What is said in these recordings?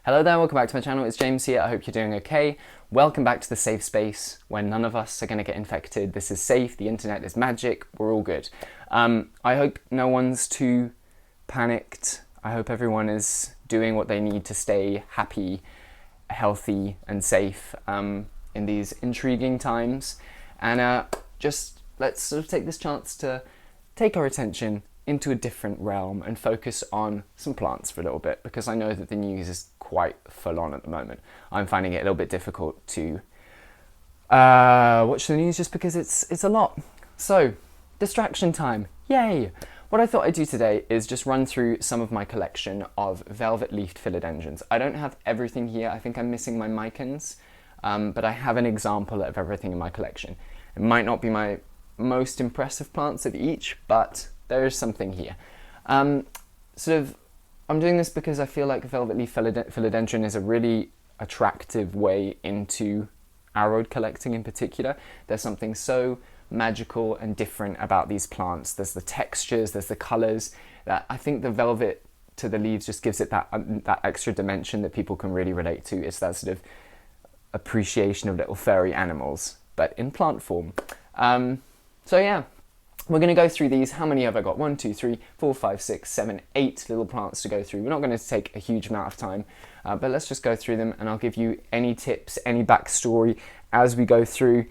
Hello there, welcome back to my channel. It's James here. I hope you're doing okay. Welcome back to the safe space where none of us are going to get infected. This is safe, the internet is magic, we're all good. I hope no one's too panicked. I hope everyone is doing what they need to stay happy, healthy and safe in these intriguing times. And just let's sort of take this chance to take our attention into a different realm and focus on some plants for a little bit, because I know that the news is quite full on at the moment. I'm finding it a little bit difficult to watch the news just because it's a lot. So, distraction time, yay! What I thought I'd do today is just run through some of my collection of velvet-leafed philodendrons. I don't have everything here. I think I'm missing my mycans, but I have an example of everything in my collection. It might not be my most impressive plants of each, but there is something here. I'm doing this because I feel like velvet leaf philodendron is a really attractive way into arrowed collecting in particular. There's something so magical and different about these plants. There's the textures, there's the colors, that I think the velvet to the leaves just gives it that extra dimension that people can really relate to. It's that sort of appreciation of little furry animals, but in plant form. So yeah. We're going to go through these. How many have I got? 1, 2, 3, 4, 5, 6, 7, 8 little plants to go through. We're not going to take a huge amount of time, but let's just go through them and I'll give you any tips, any backstory as we go through.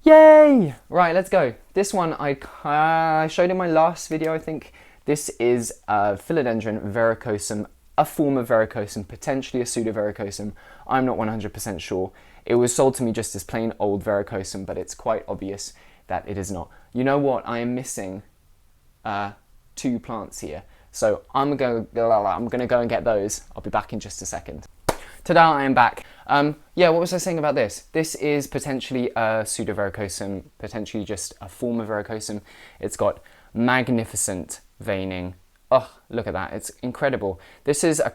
Yay! Right, let's go. This one I showed in my last video, I think. This is Philodendron verrucosum, a form of verrucosum, potentially a pseudo verrucosum. I'm not 100% sure. It was sold to me just as plain old verrucosum, but it's quite obvious that it is not. You know what? I am missing 2 plants here. So I'm gonna go and get those. I'll be back in just a second. Ta-da, I am back. Yeah, what was I saying about this? This is potentially a pseudo verrucosum, potentially just a form of verrucosum. It's got magnificent veining. Oh, look at that, it's incredible. This is a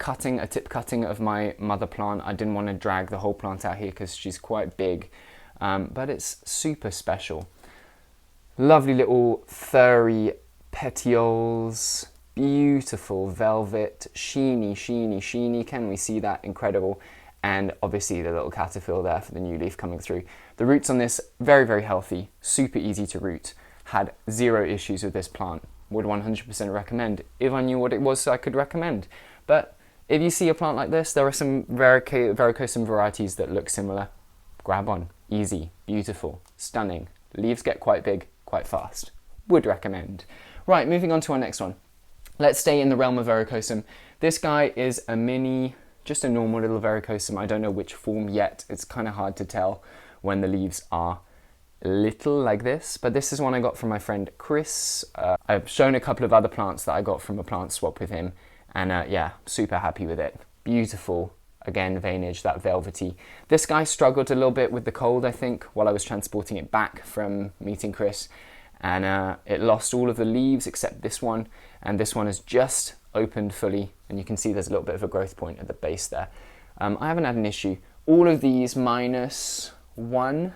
tip cutting of my mother plant. I didn't want to drag the whole plant out here because she's quite big, but it's super special. Lovely little furry petioles, beautiful velvet, sheeny. Can we see that? Incredible. And obviously the little caterpillar there for the new leaf coming through. The roots on this, very, very healthy, super easy to root. Had 0 issues with this plant. Would 100% recommend. If I knew what it was, I could recommend. But if you see a plant like this, there are some verrucosum varieties that look similar. Grab one. Easy, beautiful, stunning. Leaves get quite big quite fast. Would recommend. Right, moving on to our next one. Let's stay in the realm of verrucosum. This guy is a mini, just a normal little verrucosum. I don't know which form yet. It's kind of hard to tell when the leaves are little like this, but this is one I got from my friend Chris. I've shown a couple of other plants that I got from a plant swap with him, and yeah, super happy with it. Beautiful. Again, veinage, that velvety. This guy struggled a little bit with the cold, I think, while I was transporting it back from meeting Chris. And it lost all of the leaves except this one. And this one has just opened fully. And you can see there's a little bit of a growth point at the base there. I haven't had an issue. All of these minus 1,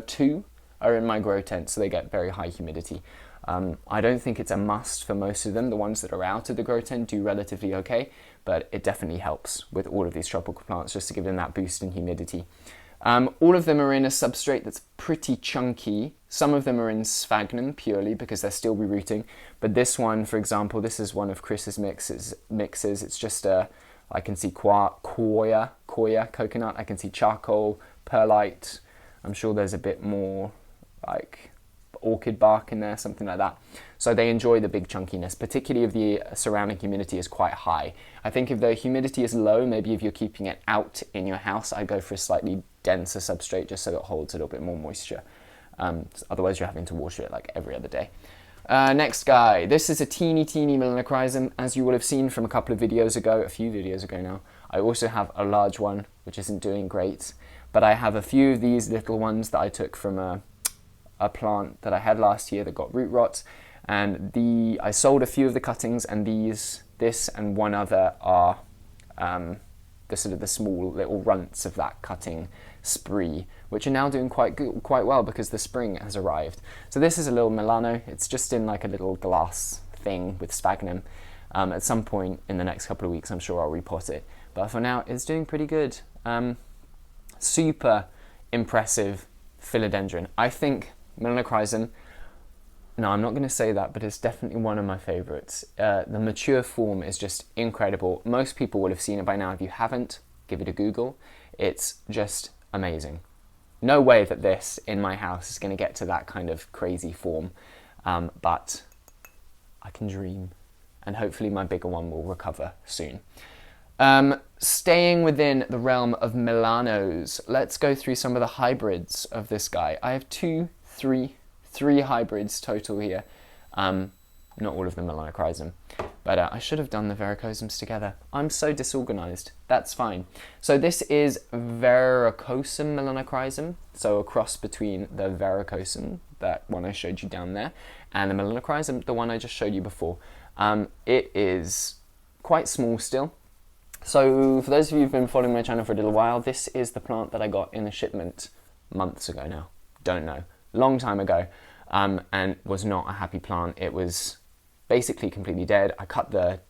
2 are in my grow tent, so they get very high humidity. I don't think it's a must for most of them. The ones that are out of the grow tent do relatively okay, but it definitely helps with all of these tropical plants just to give them that boost in humidity. All of them are in a substrate that's pretty chunky. Some of them are in sphagnum purely because they're still rerooting, but this one, for example, this is one of Chris's mixes. It's just I can see koya coconut, I can see charcoal, perlite. I'm sure there's a bit more like orchid bark in there, something like that. So they enjoy the big chunkiness, particularly if the surrounding humidity is quite high. I think if the humidity is low, maybe if you're keeping it out in your house, I'd go for a slightly denser substrate just so it holds a little bit more moisture. Otherwise you're having to water it like every other day. Next guy, this is a teeny melanochrysum, as you will have seen from a few videos ago now. I also have a large one, which isn't doing great, but I have a few of these little ones that I took from a plant that I had last year that got root rot, and I sold a few of the cuttings, and this and one other are the sort of the small little runts of that cutting spree, which are now doing quite well because the spring has arrived. So this is a little Milano. It's just in like a little glass thing with sphagnum. At some point in the next couple of weeks, I'm sure I'll repot it. But for now, it's doing pretty good. Super impressive philodendron. I think melanochrysum, no, I'm not going to say that, but it's definitely one of my favorites. The mature form is just incredible. Most people will have seen it by now. If you haven't, give it a Google. It's just amazing. No way that this in my house is going to get to that kind of crazy form, but I can dream, and hopefully my bigger one will recover soon. Staying within the realm of melanos, let's go through some of the hybrids of this guy. I have three hybrids total here. Not all of them melanochrysum, but I should have done the verrucosums together. I'm so disorganized. That's fine. So this is verrucosum melanochrysum, so a cross between the verrucosum, that one I showed you down there, and the melanochrysum, the one I just showed you before. It is quite small still. So for those of you who've been following my channel for a little while, this is the plant that I got in a shipment months ago now. Don't know. Long time ago, and was not a happy plant. It was basically completely dead. I cut the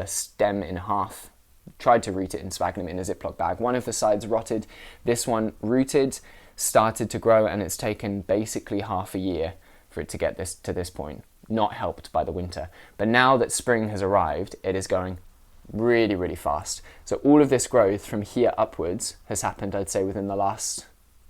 stem in half, tried to root it in sphagnum in a Ziploc bag. One of the sides rotted. This one rooted, started to grow, and it's taken basically half a year for it to get this to this point. Not helped by the winter. But now that spring has arrived, it is going really, really fast. So all of this growth from here upwards has happened, I'd say, within the last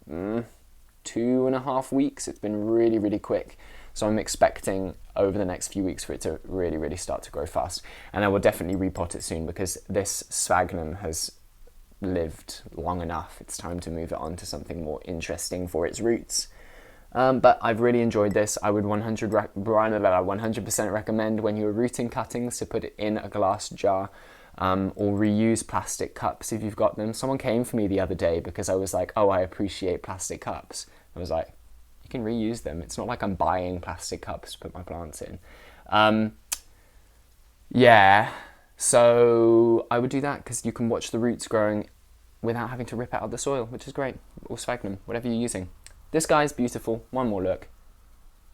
2.5 weeks. It's been really, really quick. So I'm expecting over the next few weeks for it to really, really start to grow fast. And I will definitely repot it soon because this sphagnum has lived long enough. It's time to move it on to something more interesting for its roots. But I've really enjoyed this. I would 100% recommend when you're rooting cuttings to put it in a glass jar, or reuse plastic cups if you've got them. Someone came for me the other day because I was like, oh, I appreciate plastic cups. I was like, you can reuse them. It's not like I'm buying plastic cups to put my plants in. Yeah, so I would do that because you can watch the roots growing without having to rip out the soil, which is great, or sphagnum, whatever you're using. This guy's beautiful. One more look.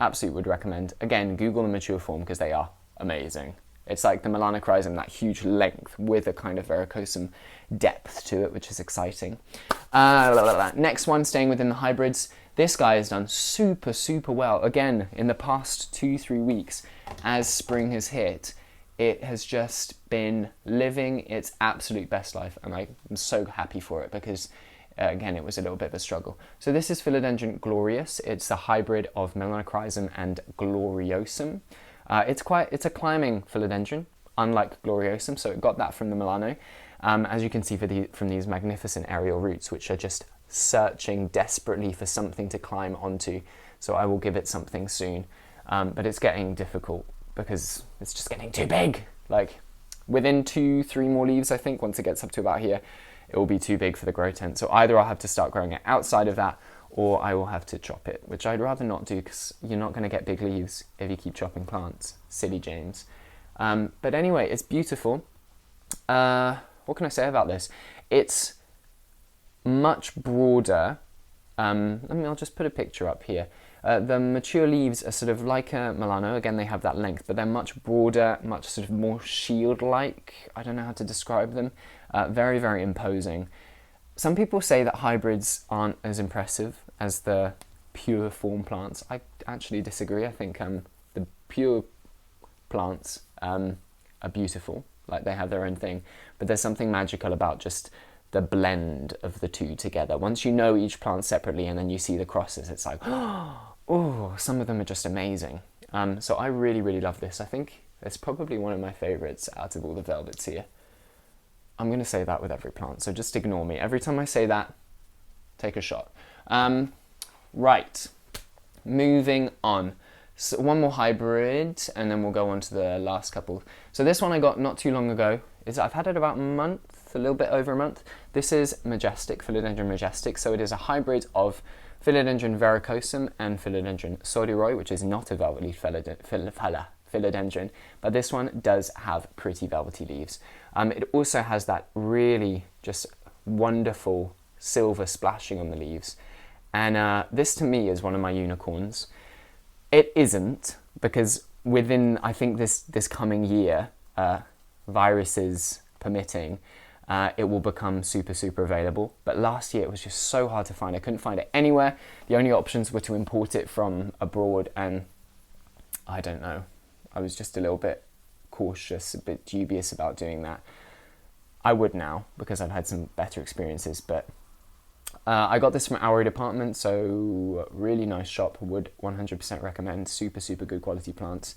Absolutely would recommend. Again, Google the mature form because they are amazing. It's like the melanochrysum, that huge length with a kind of verrucosum depth to it, which is exciting. Next one, staying within the hybrids. This guy has done super, super well. Again, in the past 2-3 weeks, as spring has hit, it has just been living its absolute best life. And I'm so happy for it because again, it was a little bit of a struggle. So this is Philodendron Glorious. It's a hybrid of melanochrysum and gloriosum. It's a climbing philodendron, unlike gloriosum, so it got that from the Milano. As you can see from these magnificent aerial roots, which are just searching desperately for something to climb onto. So I will give it something soon. But it's getting difficult because it's just getting too big. Like within 2-3 more leaves, I think, once it gets up to about here, it will be too big for the grow tent. So either I'll have to start growing it outside of that, or I will have to chop it, which I'd rather not do because you're not going to get big leaves if you keep chopping plants. Silly James. But anyway, it's beautiful. What can I say about this? It's much broader. I'll just put a picture up here. The mature leaves are sort of like a Milano. Again, they have that length, but they're much broader, much sort of more shield-like. I don't know how to describe them. Very, very imposing. Some people say that hybrids aren't as impressive as the pure form plants. I actually disagree. I think the pure plants are beautiful, like they have their own thing, but there's something magical about just the blend of the two together. Once you know each plant separately and then you see the crosses, it's like, oh, some of them are just amazing. So I really, really love this. I think it's probably one of my favorites out of all the velvets here. I'm going to say that with every plant, so just ignore me. Every time I say that, take a shot. Right, moving on. So one more hybrid, and then we'll go on to the last couple. So this one I got not too long ago. I've had it about a month, a little bit over a month. This is Majestic, Philodendron Majestic. So it is a hybrid of Philodendron verrucosum and Philodendron sororoi, which is not a velvet leaf philodendron, but this one does have pretty velvety leaves. It also has that really just wonderful silver splashing on the leaves. And this to me is one of my unicorns. It isn't, because within, I think, this coming year, viruses permitting, it will become super available. But last year it was just so hard to find. I couldn't find it anywhere. The only options were to import it from abroad, and I don't know. I was just a little bit cautious, a bit dubious about doing that. I would now, because I've had some better experiences, but I got this from Our Department, so really nice shop, would 100% recommend, super good quality plants.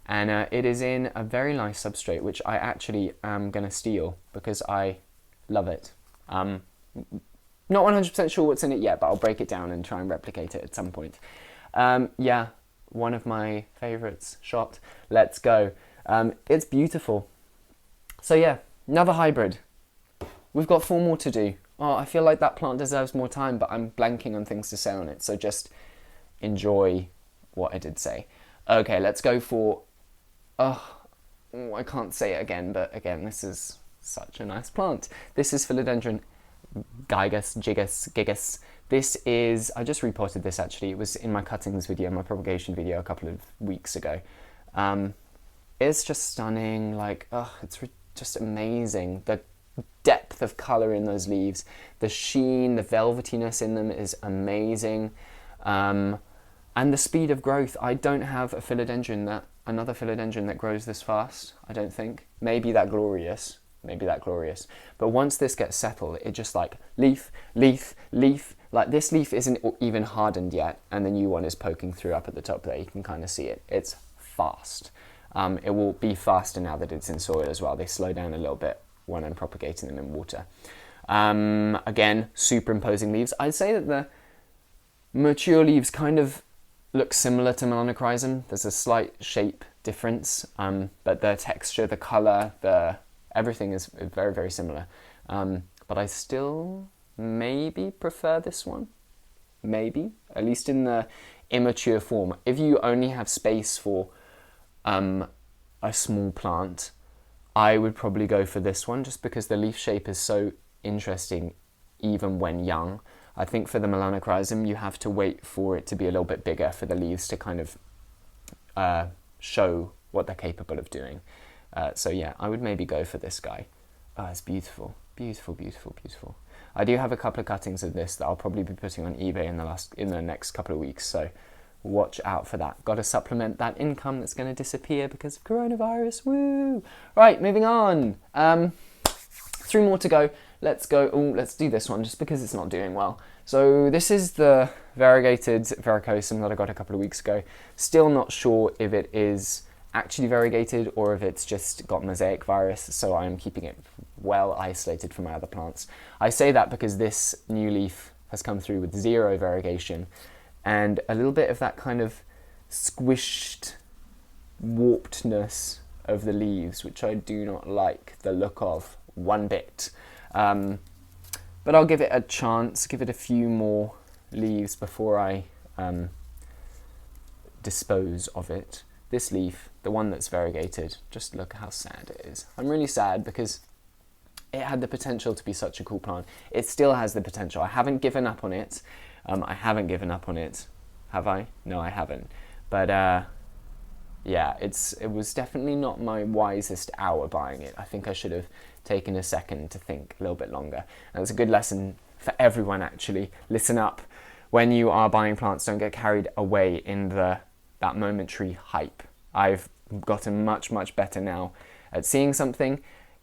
And it is in a very nice substrate, which I actually am going to steal because I love it. Not 100% sure what's in it yet, but I'll break it down and try and replicate it at some point. Yeah, one of my favourites, shopped. Let's go. It's beautiful. So yeah, another hybrid. We've got 4 more to do. Oh, I feel like that plant deserves more time, but I'm blanking on things to say on it. So just enjoy what I did say. Okay, let's go for... Oh, I can't say it again, but again, this is such a nice plant. This is Philodendron gigas. This is... I just repotted this actually. It was in my cuttings video, my propagation video a couple of weeks ago. It's just stunning. Like, oh, it's just amazing. The depth of colour in those leaves, the sheen, the velvetiness in them is amazing, and the speed of growth. I don't have another philodendron that grows this fast, I don't think. Maybe that glorious, but once this gets settled, it just like leaf, like this leaf isn't even hardened yet, and the new one is poking through up at the top there. You can kind of see it. It's fast. It will be faster now that it's in soil as well. They slow down a little bit when I'm propagating them in water. Again, superimposing leaves. I'd say that the mature leaves kind of look similar to melanochrysum. There's a slight shape difference, but the texture, the colour, everything is very similar. But I still maybe prefer this one. Maybe, at least in the immature form. If you only have space for a small plant, I would probably go for this one just because the leaf shape is so interesting even when young. I think for the melanochrysum you have to wait for it to be a little bit bigger for the leaves to kind of show what they're capable of doing. So yeah, I would maybe go for this guy. Oh, it's beautiful. Beautiful. I do have a couple of cuttings of this that I'll probably be putting on eBay in the next couple of weeks, so watch out for that. Got to supplement that income that's going to disappear because of coronavirus. Woo! Right, moving on. 3 more to go. Let's go. Oh, let's do this one just because it's not doing well. So this is the variegated verrucosum that I got a couple of weeks ago. Still not sure if it is actually variegated or if it's just got mosaic virus, so I'm keeping it well isolated from my other plants. I say that because this new leaf has come through with 0 variegation, and a little bit of that kind of squished warpedness of the leaves, which I do not like the look of one bit. But I'll give it a chance, give it a few more leaves before I dispose of it. This leaf, the one that's variegated, just look how sad it is. I'm really sad because it had the potential to be such a cool plant. It still has the potential. I haven't given up on it. Have I? No, I haven't. But yeah, it was definitely not my wisest hour buying it. I think I should have taken a second to think a little bit longer. And it's a good lesson for everyone, actually. Listen up. When you are buying plants, don't get carried away in that momentary hype. I've gotten much better now at seeing something,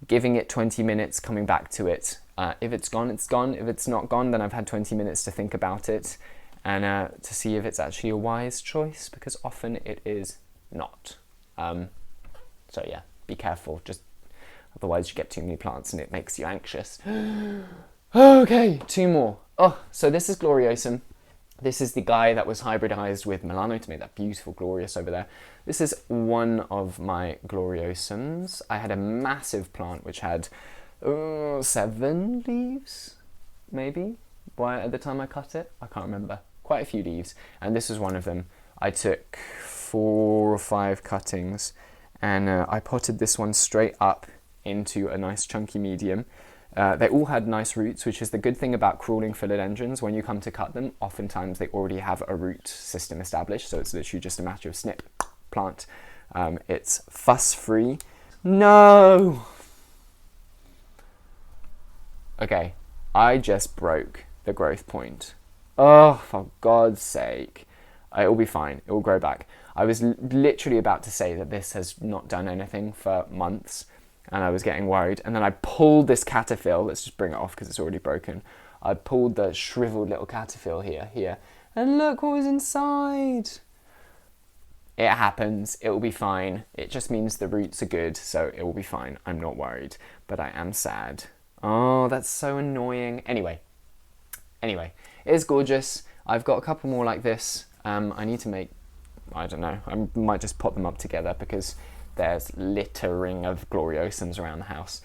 giving it 20 minutes, coming back to it. If it's gone, it's gone. If it's not gone, then I've had 20 minutes to think about it and to see if it's actually a wise choice, because often it is not. So yeah, be careful. Just otherwise you get too many plants and it makes you anxious. Okay, 2 more. Oh, so this is gloriosum. This is the guy that was hybridized with melano to make that beautiful glorious over there. This is one of my gloriosums. I had a massive plant which had 7 leaves, maybe, at the time I cut it. I can't remember. Quite a few leaves, and this was one of them. I took 4 or 5 cuttings, and I potted this one straight up into a nice chunky medium. They all had nice roots, which is the good thing about crawling philodendrons. When you come to cut them, oftentimes they already have a root system established, so it's literally just a matter of snip, plant. It's fuss-free. No! Okay, I just broke the growth point. Oh, for God's sake. It will be fine. It will grow back. I was literally about to say that this has not done anything for months, and I was getting worried. And then I pulled this caterpillar. Let's just bring it off because it's already broken. I pulled the shriveled little caterpillar here. And look what was inside. It happens. It will be fine. It just means the roots are good, so it will be fine. I'm not worried, but I am sad. Oh, that's so annoying. Anyway, it is gorgeous. I've got a couple more like this. I need to make, I don't know, I might just pop them up together because there's littering of gloriosums around the house.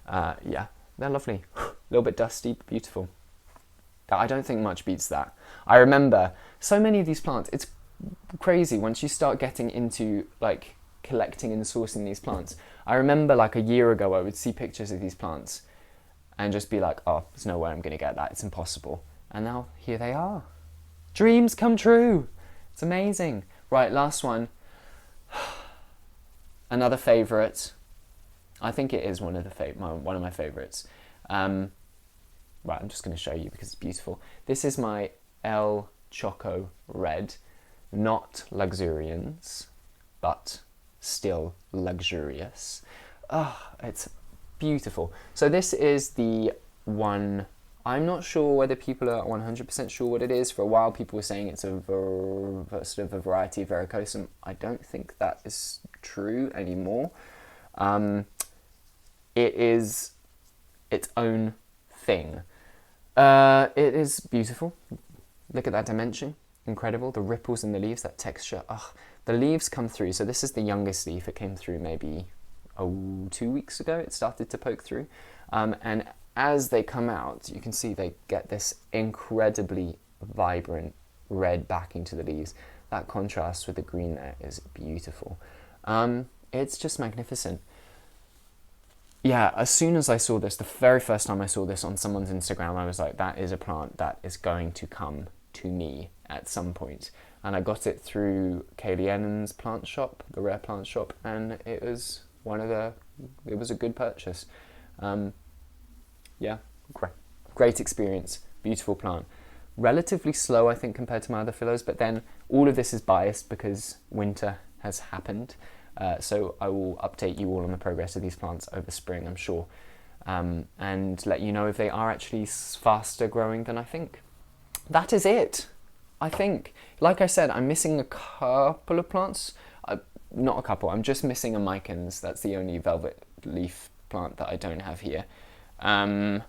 Yeah, they're lovely. A little bit dusty, but beautiful. I don't think much beats that. I remember so many of these plants, it's crazy once you start getting into like collecting and sourcing these plants. I remember like a year ago I would see pictures of these plants and just be like, oh, there's no way I'm gonna get that, it's impossible. And now here they are. Dreams come true. It's amazing. Right, last one. Another favourite. I think it is one of my favourites. Right, I'm just going to show you because it's beautiful. This is my El Choco Red. Not luxuriance, but still luxurious. Oh, it's beautiful. So this is the one, I'm not sure whether people are 100% sure what it is. For a while people were saying it's a sort of a variety of verrucosum. I don't think that is true anymore. It is its own thing. It is beautiful. Look at that dimension. Incredible. The ripples in the leaves, that texture. Oh, the leaves come through. So this is the youngest leaf. It came through maybe 2 weeks ago. It started to poke through. And as they come out, you can see they get this incredibly vibrant red backing to the leaves. That contrast with the green there is beautiful. It's just magnificent. Yeah, as soon as I saw this, the very first time I saw this on someone's Instagram, I was like, that is a plant that is going to come to me at some point. And I got it through Kaylee Ennen's plant shop, the rare plant shop, and it was it was a good purchase. Yeah, great experience, beautiful plant. Relatively slow, I think, compared to my other philos, but then all of this is biased because winter has happened. So I will update you all on the progress of these plants over spring, I'm sure, and let you know if they are actually faster growing than I think. That is it, I think. Like I said, I'm missing a couple of plants. Not a couple, I'm just missing a Mycans. That's the only velvet leaf plant that I don't have here. But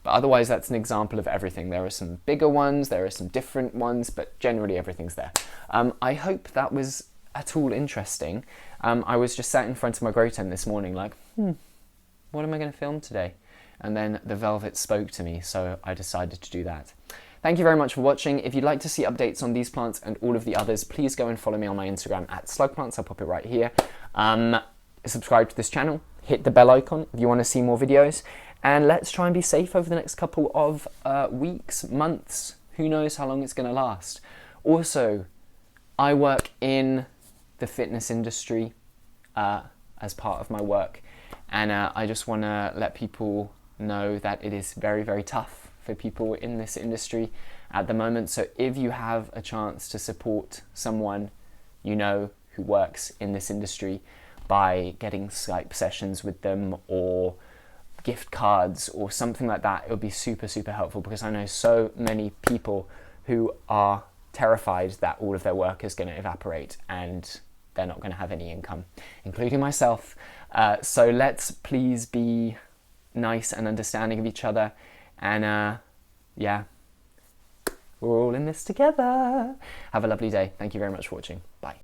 otherwise, that's an example of everything. There are some bigger ones, there are some different ones, but generally everything's there. I hope that was at all interesting. I was just sat in front of my grow tent this morning like, what am I going to film today? And then the velvet spoke to me, so I decided to do that. Thank you very much for watching. If you'd like to see updates on these plants and all of the others, please go and follow me on my Instagram at slugplants. I'll pop it right here. Subscribe to this channel, hit the bell icon if you want to see more videos, and let's try and be safe over the next couple of weeks, months. Who knows how long it's going to last. Also, I work in the fitness industry as part of my work, and I just want to let people know that it is very, very tough for people in this industry at the moment. So if you have a chance to support someone you know who works in this industry by getting Skype sessions with them or gift cards or something like that, it would be super, super helpful, because I know so many people who are terrified that all of their work is going to evaporate and they're not going to have any income, including myself. So let's please be nice and understanding of each other, and yeah, we're all in this together. Have a lovely day. Thank you very much for watching. Bye.